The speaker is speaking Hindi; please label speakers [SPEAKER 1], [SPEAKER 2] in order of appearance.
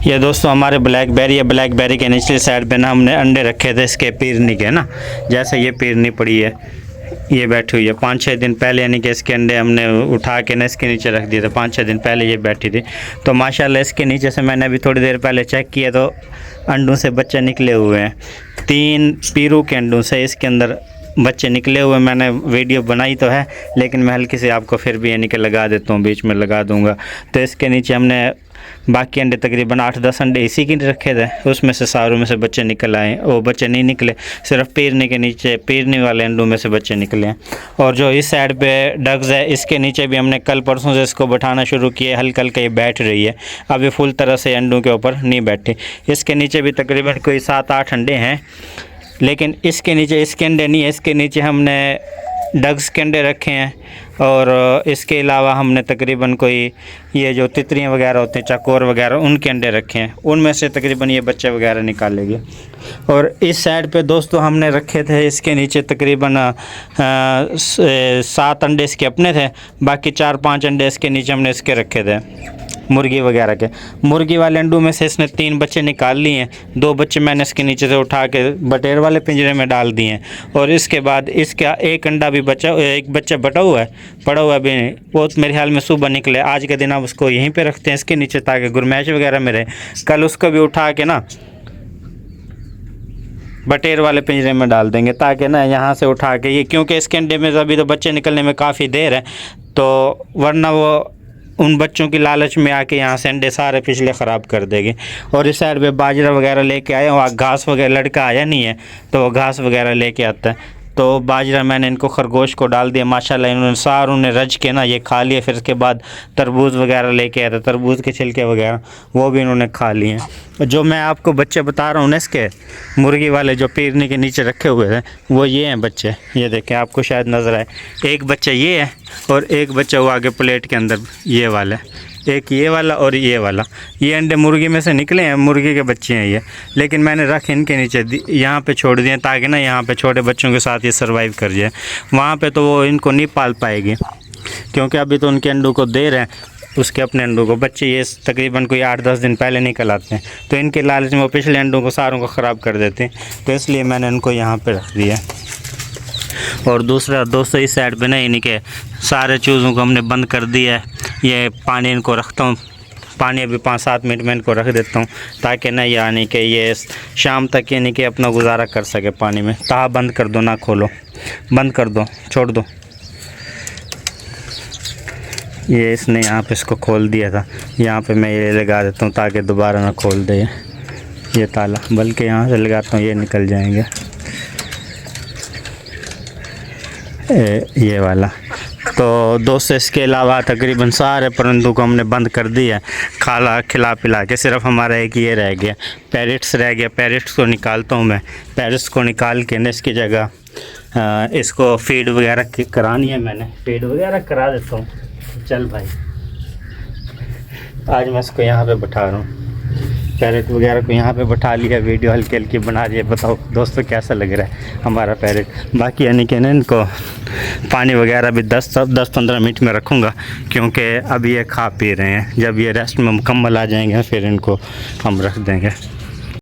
[SPEAKER 1] ये दोस्तों हमारे ब्लैकबेरी है। ब्लैकबेरी के निचली साइड पे ना हमने अंडे रखे थे इसके पीरनी के ना, जैसे ये पीरनी पड़ी है, ये बैठी हुई है 5-6 दिन पहले, यानी कि इसके अंडे हमने उठा के ना इसके नीचे रख दिए थे। 5-6 दिन पहले ये बैठी थी, तो माशाल्लाह इसके नीचे से मैंने अभी थोड़ी देर पहले चेक किया तो अंडों से बच्चे निकले हुए हैं। 3 पीरू के अंडों से इसके अंदर बच्चे निकले हुए। मैंने वीडियो बनाई तो है, लेकिन मैं हल्की से आपको फिर भी यानी कि लगा देता हूँ, बीच में लगा दूँगा। तो इसके नीचे हमने बाकी अंडे तकरीबन 8-10 अंडे इसी के रखे थे, उसमें से सारों में से बच्चे निकल आए। वो बच्चे नहीं निकले, सिर्फ पीरने के नीचे पीरने वाले अंडों में से बच्चे निकले हैं। और जो इस साइड पे डग्स है, इसके नीचे भी हमने कल परसों से इसको बैठाना शुरू किया। हल्का हल्का ये बैठ रही है, अभी फुल तरह से अंडों के ऊपर नहीं बैठी। इसके नीचे भी तकरीबन कोई 7-8 अंडे हैं, लेकिन इसके नीचे इसके अंडे नहीं है। इसके नीचे हमने डग्स के अंडे रखे हैं, और इसके अलावा हमने तकरीबन कोई ये जो तितरियाँ वगैरह होते हैं, चकोर वगैरह, उनके अंडे रखे हैं। उनमें से तकरीबन ये बच्चे वगैरह निकालेंगे। और इस साइड पे दोस्तों हमने रखे थे इसके नीचे तकरीबन 7 अंडे इसके अपने थे, बाकी 4-5 अंडे इसके नीचे हमने इसके रखे थे मुर्गी वगैरह के। मुर्गी वाले अंडों में से इसने 3 बच्चे निकाल लिए हैं। 2 बच्चे मैंने इसके नीचे से उठा के बटेर वाले पिंजरे में डाल दिए हैं। और इसके बाद इसका एक अंडा भी बचा, एक बच्चा बटा हुआ है, पड़ा हुआ भी नहीं, वो मेरे ख्याल में सुबह निकले। आज के दिन आप उसको यहीं पे रखते हैं इसके नीचे, ताकि गुरमैश वगैरह में रहे। कल उसको भी उठा के ना बटेर वाले पिंजरे में डाल देंगे, ताकि ना यहाँ से उठा के ये, क्योंकि इसके अंडे में अभी तो बच्चे निकलने में काफ़ी देर है, तो वरना वो उन बच्चों की लालच में आके यहाँ से अंडे सारे पिछले ख़राब कर देंगे। और इस साइड पे बाजरा वगैरह लेके आए, वहाँ घास वगैरह, लड़का आया नहीं है तो वो घास वगैरह लेके आता है। तो बाजरा मैंने इनको खरगोश को डाल दिया, माशाल्लाह इन्होंने सारों ने रज के ना ये खा लिए। फिर उसके बाद तरबूज वगैरह लेके आया था, तरबूज के छिलके वगैरह वो भी इन्होंने खा लिए हैं। जो मैं आपको बच्चे बता रहा हूँ ना इसके मुर्गी वाले, जो पीरनी के नीचे रखे हुए थे, वो ये हैं बच्चे। ये देखें, आपको शायद नज़र आए, एक बच्चा ये है और एक बच्चा वो आगे प्लेट के अंदर ये वाला है, एक ये वाला और ये वाला। ये अंडे मुर्गी में से निकले हैं, मुर्गी के बच्चे हैं ये, लेकिन मैंने रख इनके नीचे यहाँ पे छोड़ दिए, ताकि ना यहाँ पे छोटे बच्चों के साथ ये सर्वाइव कर जाए। वहाँ पे तो वो इनको नहीं पाल पाएगी, क्योंकि अभी तो उनके अंडों को दे रहे हैं, उसके अपने अंडों को। बच्चे ये तकरीबन कोई 8-10 दिन पहले निकल आते हैं, तो इनके लालच में वो पिछले अंडों को सारों को ख़राब कर देते हैं, तो इसलिए मैंने इनको यहाँ पर रख दिया। और दूसरा दोस्तों, इस साइड पे ना इनके सारे चूज़ों को हमने बंद कर दिया है। ये पानी इनको रखता हूँ, पानी अभी 5-7 मिनट में इनको रख देता हूँ, ताकि ना यानी कि ये शाम तक यानी कि अपना गुजारा कर सके पानी में। ताहा बंद कर दो, ना खोलो, बंद कर दो, छोड़ दो। ये इसने यहाँ पे इसको खोल दिया था, यहाँ पे मैं ये लगा देता हूँ ताकि दोबारा ना खोल दे ये ताला, बल्कि यहाँ से लगाता हूँ ये निकल जाएंगे, ये वाला। तो दोस्तों, इसके अलावा तकरीबन सारे परिंदों को हमने बंद कर दिया, खाला खिला पिला के। सिर्फ हमारा एक ये रह गया, पैरेट्स रह गया। पैरेट्स को निकालता हूँ मैं, पैरेट्स को निकाल के न इसकी जगह इसको फीड वगैरह करानी है। मैंने फीड वगैरह करा देता हूँ। चल भाई, आज मैं इसको यहाँ पे बैठा रहा हूँ, पैरेट वगैरह को यहाँ पे बैठा लिया, वीडियो हल्की हल्की बना रही है। बताओ दोस्तों कैसा लग रहा है हमारा पैरेट। बाकी यानी कि ना इनको पानी वगैरह भी 10-15 मिनट में रखूँगा, क्योंकि अभी ये खा पी रहे हैं। जब ये रेस्ट में मुकम्मल आ जाएंगे फिर इनको हम रख देंगे।